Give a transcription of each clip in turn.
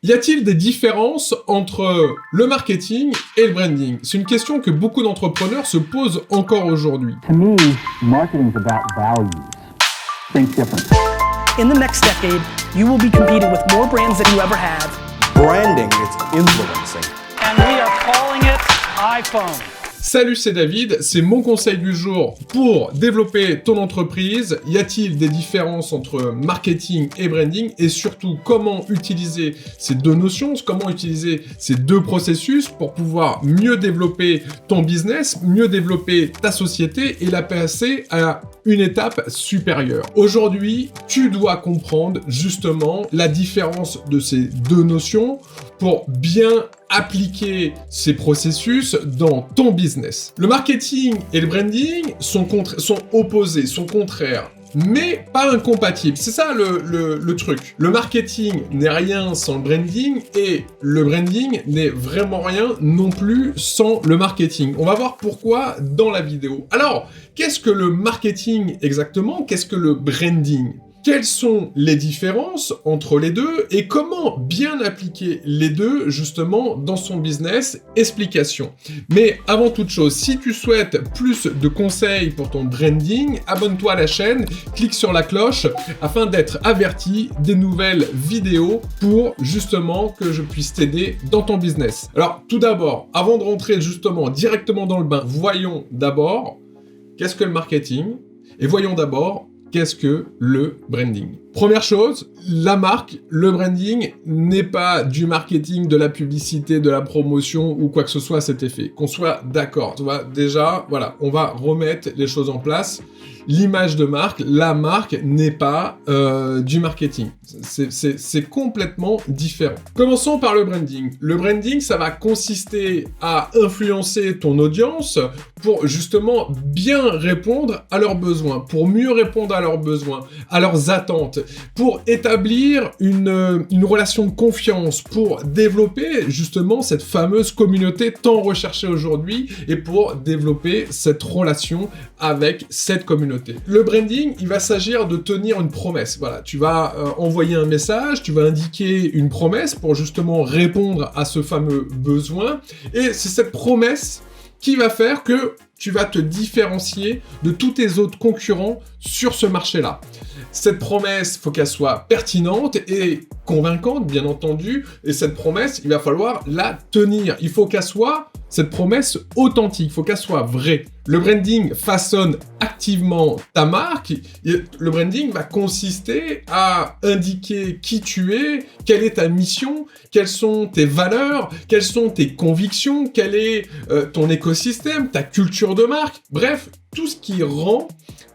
Y a-t-il des différences entre le marketing et le branding? C'est une question que beaucoup d'entrepreneurs se posent encore aujourd'hui. To me, marketing is about values. Think different. In the next decade, you will be competing with more brands than you ever have. Branding is influencing. And we are calling it iPhone. Salut, c'est David, c'est mon conseil du jour pour développer ton entreprise. Y a-t-il des différences entre marketing et branding et surtout comment utiliser ces deux notions, comment utiliser ces deux processus pour pouvoir mieux développer ton business, mieux développer ta société et la passer à une étape supérieure. Aujourd'hui, tu dois comprendre justement la différence de ces deux notions pour bien appliquer ces processus dans ton business. Le marketing et le branding sont opposés, sont contraires, mais pas incompatibles. C'est ça le truc. Le marketing n'est rien sans le branding et le branding n'est vraiment rien non plus sans le marketing. On va voir pourquoi dans la vidéo. Alors, qu'est-ce que le marketing exactement? Qu'est-ce que le branding? Quelles sont les différences entre les deux et comment bien appliquer les deux justement dans son business? Explication. Mais avant toute chose, si tu souhaites plus de conseils pour ton branding, abonne-toi à la chaîne, clique sur la cloche afin d'être averti des nouvelles vidéos pour justement que je puisse t'aider dans ton business. Alors tout d'abord, avant de rentrer justement directement dans le bain, voyons d'abord qu'est-ce que le marketing et voyons d'abord qu'est-ce que le branding. Première chose, la marque, le branding n'est pas du marketing, de la publicité, de la promotion ou quoi que ce soit à cet effet. Qu'on soit d'accord, tu vois, déjà, voilà, on va remettre les choses en place. L'image de marque, la marque n'est pas du marketing. C'est complètement différent. Commençons par le branding. Le branding, ça va consister à influencer ton audience pour justement bien répondre à leurs besoins, pour mieux répondre à leurs besoins, à leurs attentes, pour établir une relation de confiance, pour développer justement cette fameuse communauté tant recherchée aujourd'hui et pour développer cette relation avec cette communauté. Le branding, il va s'agir de tenir une promesse. Voilà, tu vas envoyer un message, tu vas indiquer une promesse pour justement répondre à ce fameux besoin. Et c'est cette promesse qui va faire que tu vas te différencier de tous tes autres concurrents sur ce marché-là. Cette promesse, il faut qu'elle soit pertinente et convaincante, bien entendu. Et cette promesse, il va falloir la tenir. Il faut qu'elle soit, cette promesse, authentique. Il faut qu'elle soit vraie. Le branding façonne activement ta marque. Le branding va consister à indiquer qui tu es, quelle est ta mission, quelles sont tes valeurs, quelles sont tes convictions, quel est ton écosystème, ta culture de marque. Bref, tout ce qui rend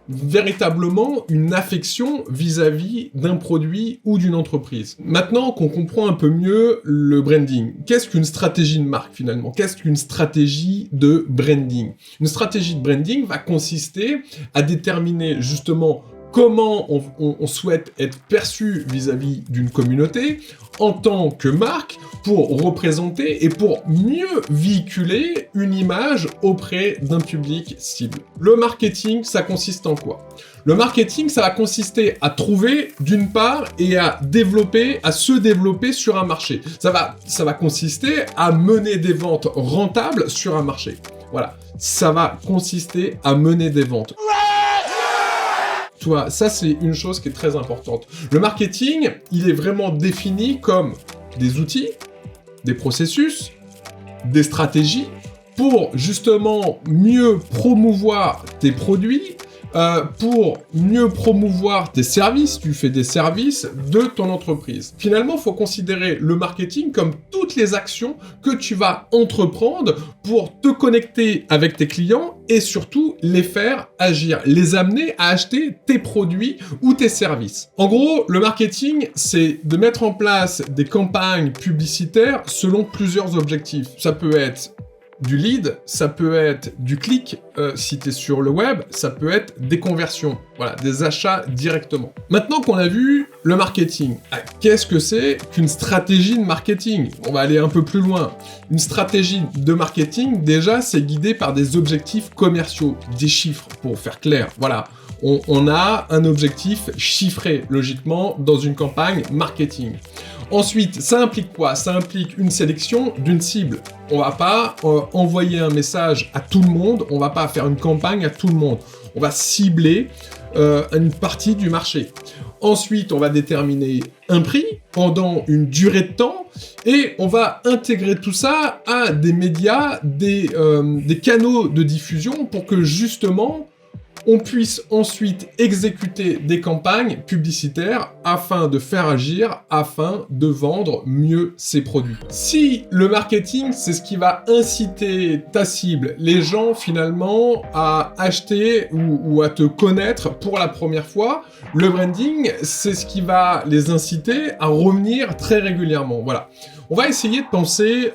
véritablement une affection vis-à-vis d'un produit ou d'une entreprise. Maintenant qu'on comprend un peu mieux le branding, qu'est-ce qu'une stratégie de marque finalement? Qu'est-ce qu'une stratégie de branding? Une stratégie de branding va consister à déterminer justement comment on souhaite être perçu vis-à-vis d'une communauté en tant que marque pour représenter et pour mieux véhiculer une image auprès d'un public cible. Le marketing, ça consiste en quoi? Le marketing, ça va consister à trouver d'une part et à se développer sur un marché. Ça va consister à mener des ventes rentables sur un marché. Voilà, ça va consister à mener des ventes. Tu vois, ça c'est une chose qui est très importante. Le marketing, il est vraiment défini comme des outils, des processus, des stratégies pour justement mieux promouvoir tes produits, pour mieux promouvoir tes services, tu fais des services de ton entreprise. Finalement, il faut considérer le marketing comme toutes les actions que tu vas entreprendre pour te connecter avec tes clients et surtout les faire agir, les amener à acheter tes produits ou tes services. En gros, le marketing, c'est de mettre en place des campagnes publicitaires selon plusieurs objectifs. Ça peut être du lead, ça peut être du clic si tu es sur le web, ça peut être des conversions, voilà, des achats directement. Maintenant qu'on a vu le marketing, qu'est-ce que c'est qu'une stratégie de marketing? On va aller un peu plus loin. Une stratégie de marketing, déjà, c'est guidé par des objectifs commerciaux, des chiffres, pour faire clair. Voilà, on a un objectif chiffré, logiquement, dans une campagne marketing. Ensuite, ça implique quoi? Ça implique une sélection d'une cible. On va pas envoyer un message à tout le monde, on va pas faire une campagne à tout le monde. On va cibler une partie du marché. Ensuite, on va déterminer un prix pendant une durée de temps et on va intégrer tout ça à des médias, des canaux de diffusion pour que justement on puisse ensuite exécuter des campagnes publicitaires afin de faire agir, afin de vendre mieux ses produits. Si le marketing, c'est ce qui va inciter ta cible, les gens finalement à acheter ou à te connaître pour la première fois, le branding, c'est ce qui va les inciter à revenir très régulièrement. Voilà. On va essayer de penser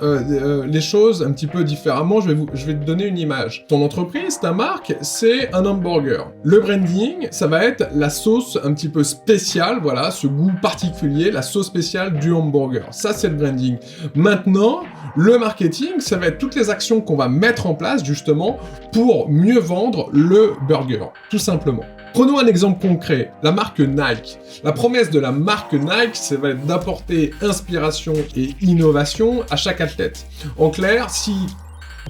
les choses un petit peu différemment. Je vais te donner une image. Ton entreprise, ta marque, c'est un hamburger. Le branding, ça va être la sauce un petit peu spéciale, voilà, ce goût particulier, la sauce spéciale du hamburger. Ça, c'est le branding. Maintenant, le marketing, ça va être toutes les actions qu'on va mettre en place, justement, pour mieux vendre le burger, tout simplement. Prenons un exemple concret, la marque Nike. La promesse de la marque Nike, ça va être d'apporter inspiration et innovation à chaque athlète. En clair, si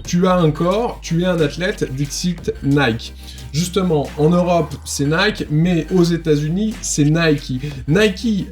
tu as un corps, tu es un athlète, dixit Nike. Justement, en Europe, c'est Nike, mais aux États-Unis, c'est Nike. Nike,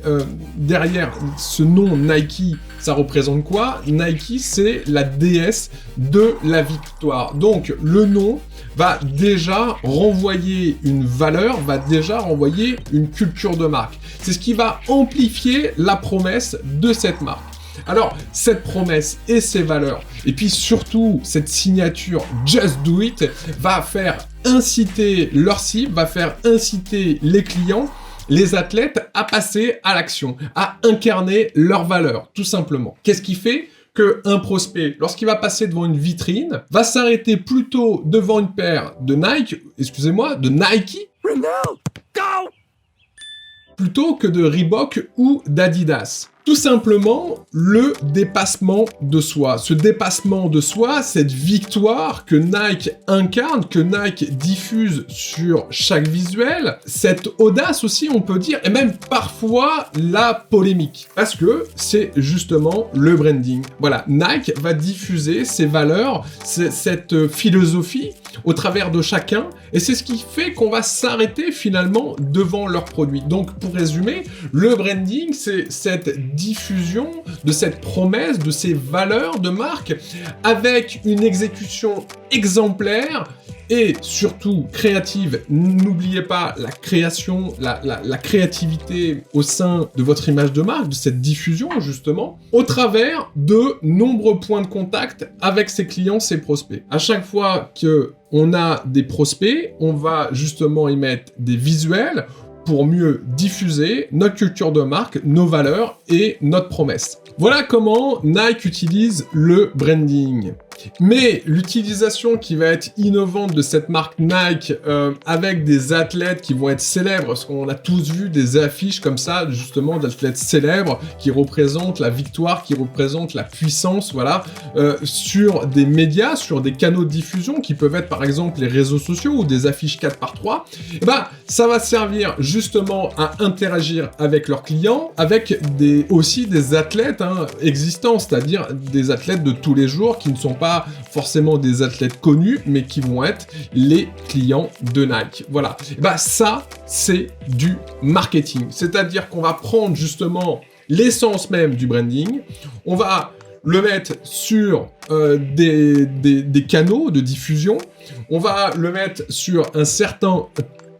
derrière ce nom Nike, ça représente quoi? Nike, c'est la déesse de la victoire. Donc, le nom va déjà renvoyer une valeur, va déjà renvoyer une culture de marque. C'est ce qui va amplifier la promesse de cette marque. Alors, cette promesse et ses valeurs, et puis surtout, cette signature Just Do It, va faire inciter leur cible, va faire inciter les clients, les athlètes à passer à l'action, à incarner leurs valeurs, tout simplement. Qu'est-ce qui fait qu'un prospect, lorsqu'il va passer devant une vitrine, va s'arrêter plutôt devant une paire de Nike, de Nike, plutôt que de Reebok ou d'Adidas? Tout simplement, le dépassement de soi. Ce dépassement de soi, cette victoire que Nike incarne, que Nike diffuse sur chaque visuel, cette audace aussi, on peut dire, et même parfois la polémique. Parce que c'est justement le branding. Voilà, Nike va diffuser ses valeurs, cette philosophie au travers de chacun, et c'est ce qui fait qu'on va s'arrêter finalement devant leurs produits. Donc, pour résumer, le branding, c'est cette diffusion de cette promesse, de ces valeurs de marque, avec une exécution exemplaire et surtout créative. N'oubliez pas la création, la créativité au sein de votre image de marque, de cette diffusion justement, au travers de nombreux points de contact avec ses clients, ses prospects. À chaque fois qu'on a des prospects, on va justement y mettre des visuels pour mieux diffuser notre culture de marque, nos valeurs et notre promesse. Voilà comment Nike utilise le branding. Mais l'utilisation qui va être innovante de cette marque Nike avec des athlètes qui vont être célèbres, parce qu'on a tous vu des affiches comme ça, justement, d'athlètes célèbres qui représentent la victoire, qui représentent la puissance, voilà, sur des médias, sur des canaux de diffusion qui peuvent être par exemple les réseaux sociaux ou des affiches 4x3, et ben, ça va servir justement à interagir avec leurs clients, avec aussi des athlètes existants, c'est-à-dire des athlètes de tous les jours qui ne sont pas forcément des athlètes connus, mais qui vont être les clients de Nike. Voilà. Et bah ça, c'est du marketing. C'est-à-dire qu'on va prendre justement l'essence même du branding, on va le mettre sur des canaux de diffusion, on va le mettre sur un certain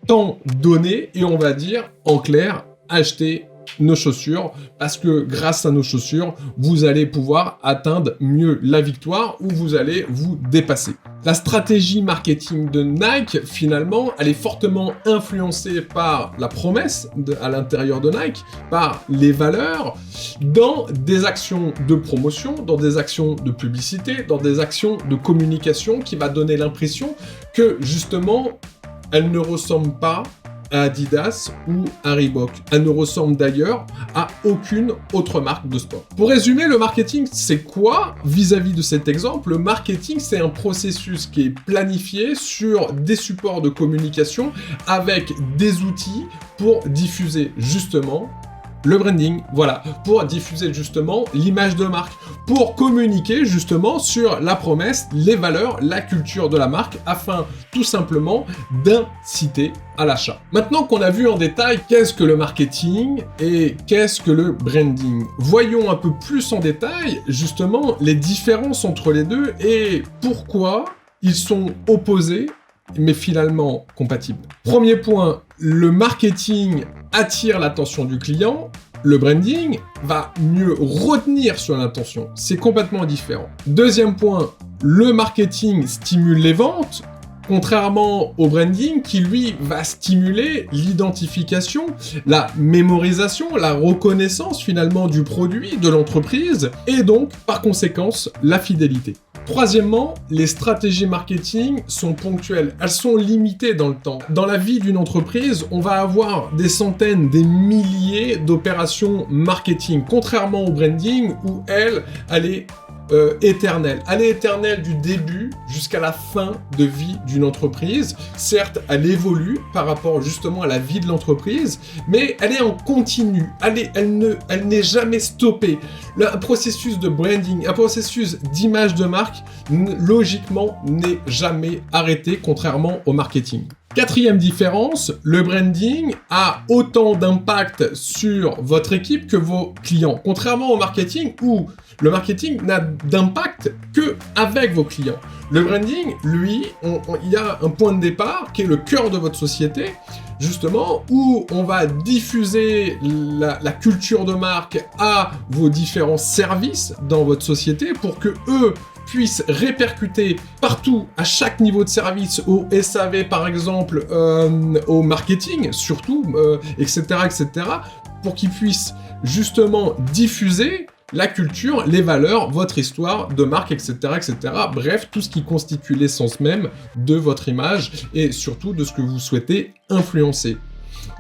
temps donné, et on va dire, en clair, achetez nos chaussures, parce que grâce à nos chaussures, vous allez pouvoir atteindre mieux la victoire ou vous allez vous dépasser. La stratégie marketing de Nike, finalement, elle est fortement influencée par la promesse à l'intérieur de Nike, par les valeurs, dans des actions de promotion, dans des actions de publicité, dans des actions de communication qui va donner l'impression que, justement, elle ne ressemble pas à Adidas ou à Reebok. Elle ne ressemble d'ailleurs à aucune autre marque de sport. Pour résumer, le marketing, c'est quoi vis-à-vis de cet exemple? Le marketing, c'est un processus qui est planifié sur des supports de communication avec des outils pour diffuser justement le branding, voilà, pour diffuser justement l'image de marque, pour communiquer justement sur la promesse, les valeurs, la culture de la marque, afin tout simplement d'inciter à l'achat. Maintenant qu'on a vu en détail qu'est-ce que le marketing et qu'est-ce que le branding, voyons un peu plus en détail justement les différences entre les deux et pourquoi ils sont opposés mais finalement compatibles. Premier point, le marketing attire l'attention du client, le branding va mieux retenir son attention. C'est complètement différent. Deuxième point, le marketing stimule les ventes, contrairement au branding qui, lui, va stimuler l'identification, la mémorisation, la reconnaissance finalement du produit, de l'entreprise, et donc, par conséquence, la fidélité. Troisièmement, les stratégies marketing sont ponctuelles, elles sont limitées dans le temps. Dans la vie d'une entreprise, on va avoir des centaines, des milliers d'opérations marketing, contrairement au branding où elle est éternelle. Elle est éternelle du début jusqu'à la fin de vie d'une entreprise. Certes, elle évolue par rapport justement à la vie de l'entreprise, mais elle est en continu. Elle n'est jamais stoppée. Un processus de branding, un processus d'image de marque, logiquement, n'est jamais arrêté, contrairement au marketing. Quatrième différence, le branding a autant d'impact sur votre équipe que vos clients. Contrairement au marketing où le marketing n'a d'impact que avec vos clients. Le branding, lui, il y a un point de départ qui est le cœur de votre société, justement, où on va diffuser la culture de marque à vos différents services dans votre société pour que eux puissent répercuter partout, à chaque niveau de service, au SAV par exemple, au marketing surtout, etc., pour qu'ils puissent justement diffuser la culture, les valeurs, votre histoire de marque, etc., etc. Bref, tout ce qui constitue l'essence même de votre image et surtout de ce que vous souhaitez influencer.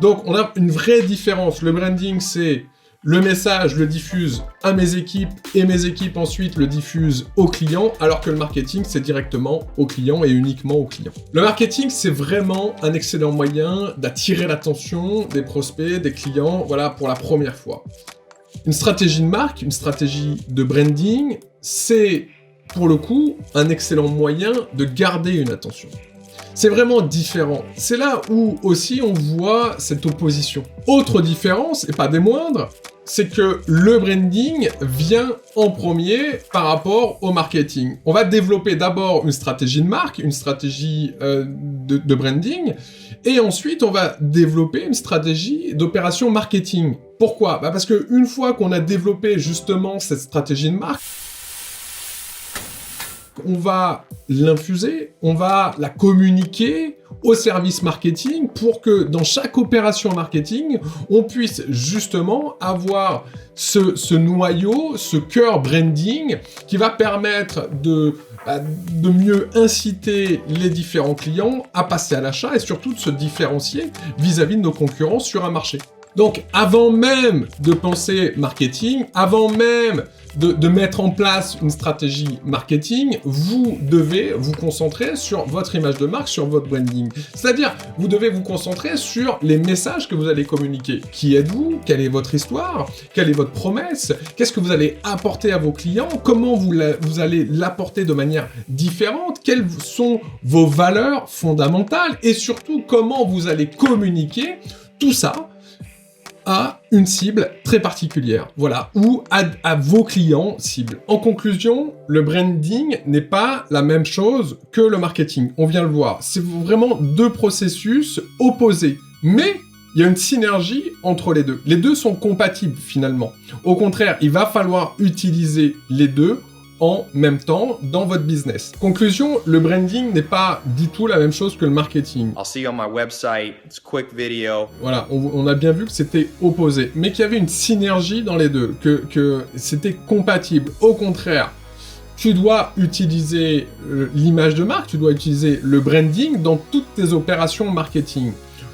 Donc, on a une vraie différence. Le branding, c'est le message, le diffuse à mes équipes et mes équipes ensuite le diffusent aux clients, alors que le marketing, c'est directement aux clients et uniquement aux clients. Le marketing, c'est vraiment un excellent moyen d'attirer l'attention des prospects, des clients, voilà, pour la première fois. Une stratégie de marque, une stratégie de branding, c'est pour le coup un excellent moyen de garder une attention. C'est vraiment différent. C'est là où aussi on voit cette opposition. Autre différence, et pas des moindres, c'est que le branding vient en premier par rapport au marketing. On va développer d'abord une stratégie de marque, une stratégie de branding, et ensuite on va développer une stratégie d'opération marketing. Pourquoi ? Parce qu'une fois qu'on a développé justement cette stratégie de marque, on va l'infuser, on va la communiquer au service marketing pour que dans chaque opération marketing, on puisse justement avoir ce noyau, ce cœur branding qui va permettre de mieux inciter les différents clients à passer à l'achat et surtout de se différencier vis-à-vis de nos concurrents sur un marché. Donc, avant même de penser marketing, avant même de mettre en place une stratégie marketing, vous devez vous concentrer sur votre image de marque, sur votre branding. C'est-à-dire, vous devez vous concentrer sur les messages que vous allez communiquer. Qui êtes-vous ? Quelle est votre histoire ? Quelle est votre promesse ? Qu'est-ce que vous allez apporter à vos clients ? Comment vous allez l'apporter de manière différente ? Quelles sont vos valeurs fondamentales ? Et surtout, comment vous allez communiquer tout ça à une cible très particulière, voilà, ou à vos clients cibles. En conclusion, le branding n'est pas la même chose que le marketing, on vient le voir. C'est vraiment deux processus opposés, mais il y a une synergie entre les deux. Les deux sont compatibles finalement. Au contraire, il va falloir utiliser les deux en même temps dans votre business. Conclusion, le branding n'est pas du tout la même chose que le marketing. I'll see you on my website. It's a quick video. Voilà, on a bien vu que c'était opposé, mais qu'il y avait une synergie dans les deux, que c'était compatible. Au contraire, tu dois utiliser l'image de marque, tu dois utiliser le branding dans toutes tes opérations marketing.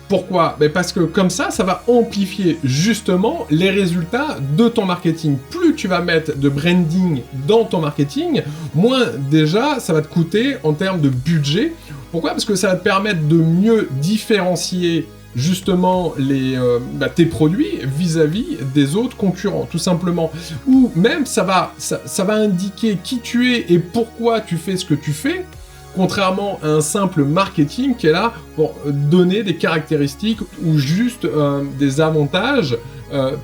Pourquoi ? Parce que comme ça va amplifier justement les résultats de ton marketing. Plus tu vas mettre de branding dans ton marketing, moins déjà ça va te coûter en termes de budget. Pourquoi ? Parce que ça va te permettre de mieux différencier justement tes produits vis-à-vis des autres concurrents, tout simplement. Ou même, ça va indiquer qui tu es et pourquoi tu fais ce que tu fais, contrairement à un simple marketing qui est là pour donner des caractéristiques ou juste des avantages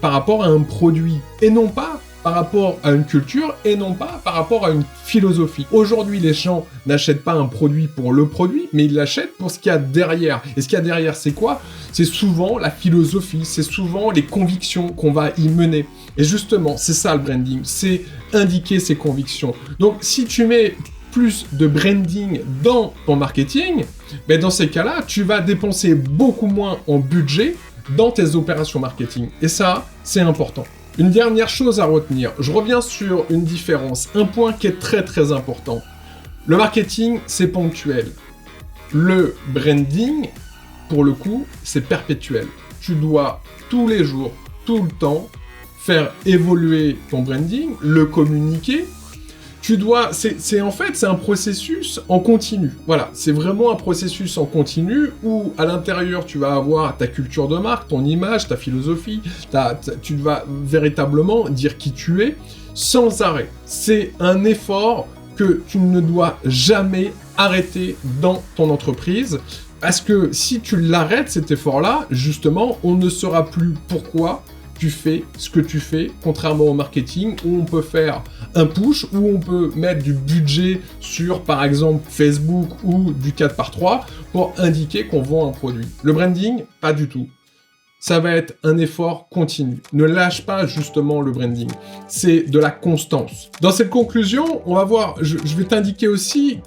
par rapport à un produit, et non pas par rapport à une culture, et non pas par rapport à une philosophie. Aujourd'hui, les gens n'achètent pas un produit pour le produit, mais ils l'achètent pour ce qu'il y a derrière. Et ce qu'il y a derrière, c'est quoi? C'est souvent la philosophie, c'est souvent les convictions qu'on va y mener. Et justement, c'est ça le branding, c'est indiquer ses convictions. Donc, si tu mets plus de branding dans ton marketing, ben dans ces cas-là, tu vas dépenser beaucoup moins en budget dans tes opérations marketing. Et ça, c'est important. Une dernière chose à retenir, je reviens sur une différence, un point qui est très très important. Le marketing, c'est ponctuel. Le branding, pour le coup, c'est perpétuel. Tu dois tous les jours, tout le temps, faire évoluer ton branding, le communiquer. C'est un processus en continu. Voilà, c'est vraiment un processus en continu où à l'intérieur tu vas avoir ta culture de marque, ton image, ta philosophie, tu vas véritablement dire qui tu es sans arrêt. C'est un effort que tu ne dois jamais arrêter dans ton entreprise parce que si tu l'arrêtes cet effort-là, justement, on ne saura plus pourquoi tu fais ce que tu fais, contrairement au marketing où on peut faire un push, où on peut mettre du budget sur, par exemple, Facebook ou du 4x3 pour indiquer qu'on vend un produit. Le branding, pas du tout. Ça va être un effort continu. Ne lâche pas justement le branding. C'est de la constance. Dans cette conclusion, on va voir, je vais t'indiquer aussi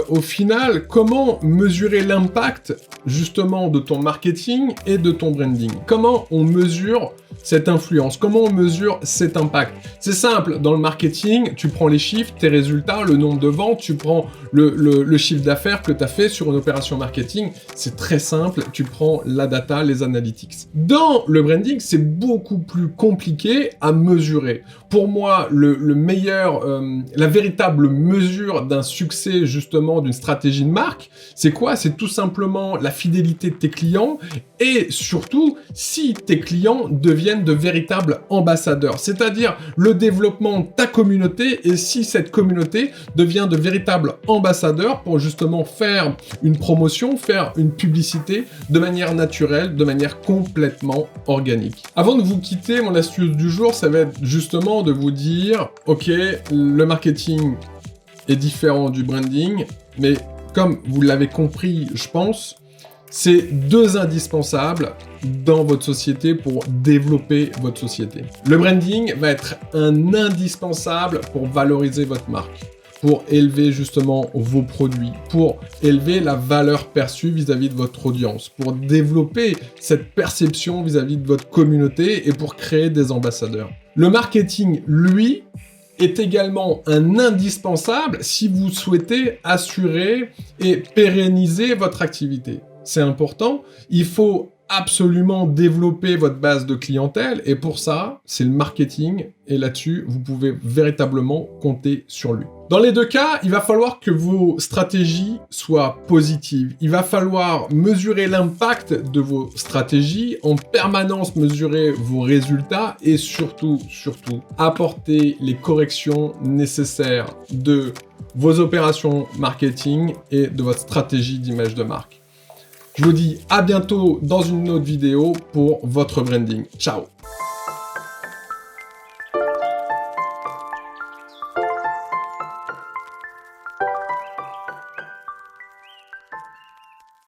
au final comment mesurer l'impact justement de ton marketing et de ton branding. Comment on mesure cette influence, comment on mesure cet impact. C'est simple, dans le marketing, tu prends les chiffres, tes résultats, le nombre de ventes, tu prends le chiffre d'affaires que tu as fait sur une opération marketing, c'est très simple, tu prends la data, les analytics. Dans le branding, c'est beaucoup plus compliqué à mesurer. Pour moi, la véritable mesure d'un succès justement d'une stratégie de marque, c'est quoi? C'est tout simplement la fidélité de tes clients et surtout si tes clients deviennent de véritables ambassadeurs, c'est-à-dire le développement de ta communauté et si cette communauté devient de véritables ambassadeurs pour justement faire une promotion, faire une publicité de manière naturelle, de manière complètement organique. Avant de vous quitter, mon astuce du jour, ça va être justement de vous dire, ok, le marketing est différent du branding, mais comme vous l'avez compris, je pense, c'est deux indispensables dans votre société pour développer votre société. Le branding va être un indispensable pour valoriser votre marque, pour élever justement vos produits, pour élever la valeur perçue vis-à-vis de votre audience, pour développer cette perception vis-à-vis de votre communauté et pour créer des ambassadeurs. Le marketing, lui, est également un indispensable si vous souhaitez assurer et pérenniser votre activité. C'est important, il faut absolument développer votre base de clientèle et pour ça, c'est le marketing et là-dessus, vous pouvez véritablement compter sur lui. Dans les deux cas, il va falloir que vos stratégies soient positives. Il va falloir mesurer l'impact de vos stratégies, en permanence mesurer vos résultats et surtout, apporter les corrections nécessaires de vos opérations marketing et de votre stratégie d'image de marque. Je vous dis à bientôt dans une autre vidéo pour votre branding. Ciao!